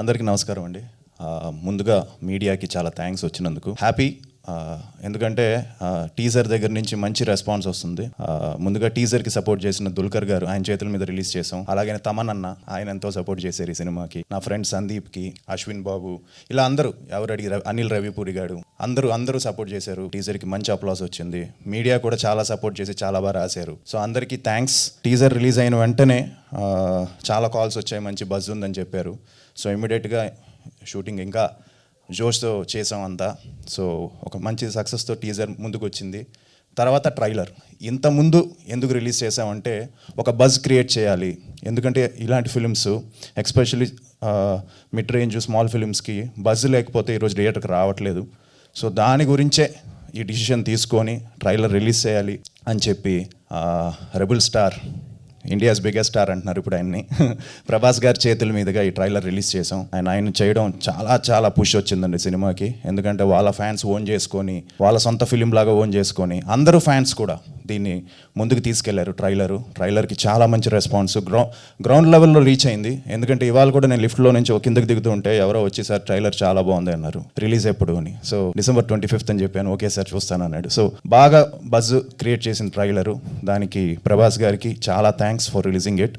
అందరికీ నమస్కారం అండి. ముందుగా మీడియాకి చాలా థ్యాంక్స్ వచ్చినందుకు. హ్యాపీ, ఎందుకంటే టీజర్ దగ్గర నుంచి మంచి రెస్పాన్స్ వస్తుంది. ముందుగా టీజర్కి సపోర్ట్ చేసిన దుల్కర్ గారు, ఆయన చేతుల మీద రిలీజ్ చేసాం. అలాగే తమన్ ఆయన ఎంతో సపోర్ట్ చేశారు ఈ సినిమాకి. నా ఫ్రెండ్ సందీప్కి, అశ్విన్ బాబు, ఇలా అందరూ ఎవరు అడిగి, అనిల్ రవిపూరి గారు, అందరూ సపోర్ట్ చేశారు. టీజర్కి మంచి అప్లాస్ వచ్చింది. మీడియా కూడా చాలా సపోర్ట్ చేసి చాలా బాగా రాశారు. సో అందరికీ థ్యాంక్స్. టీజర్ రిలీజ్ అయిన వెంటనే చాలా కాల్స్ వచ్చాయి, మంచి బజ్ ఉందని చెప్పారు. సో ఇమీడియట్గా షూటింగ్ ఇంకా జోష్తో చేసాం అంతా. సో ఒక మంచి సక్సెస్తో టీజర్ ముందుకు వచ్చింది. తర్వాత ట్రైలర్. ఇంత ముందు ఎందుకు రిలీజ్ చేసామంటే ఒక బజ్ క్రియేట్ చేయాలి. ఎందుకంటే ఇలాంటి films especially mid range small ఫిలిమ్స్కి బజ్ లేకపోతే ఈరోజు థియేటర్కి రావట్లేదు. సో దాని గురించే ఈ డిసిషన్ తీసుకొని ట్రైలర్ రిలీజ్ చేయాలి అని చెప్పి rebel star, India's biggest star అంటున్నారు ఇప్పుడు ఆయన్ని, ప్రభాస్ గారి చేతుల మీదుగా ఈ ట్రైలర్ రిలీజ్ చేసాం. ఆయన చేయడం చాలా పుష్ వచ్చిందండి సినిమాకి. ఎందుకంటే వాళ్ళ ఫ్యాన్స్ ఓన్ చేసుకొని, వాళ్ళ సొంత ఫిలిం లాగా ఓన్ చేసుకొని, అందరూ ఫ్యాన్స్ కూడా దీన్ని ముందుకు తీసుకెళ్లారు. ట్రైలర్కి చాలా మంచి రెస్పాన్స్ గ్రౌండ్ లెవెల్లో రీచ్ అయింది. ఎందుకంటే ఇవాళ కూడా నేను లిఫ్ట్లో నుంచి ఒక కిందకి దిగుతూ ఉంటే ఎవరో వచ్చి సార్ ట్రైలర్ చాలా బాగుంది అన్నారు, రిలీజ్ ఎప్పుడు అని. సో December 25th అని చెప్పాను. ఓకే సార్ చూస్తాను అన్నాడు. సో బాగా బజ్ క్రియేట్ చేసిన ట్రైలరు. దానికి ప్రభాస్ గారికి చాలా థ్యాంక్స్ ఫర్ రిలీజింగ్ ఇట్.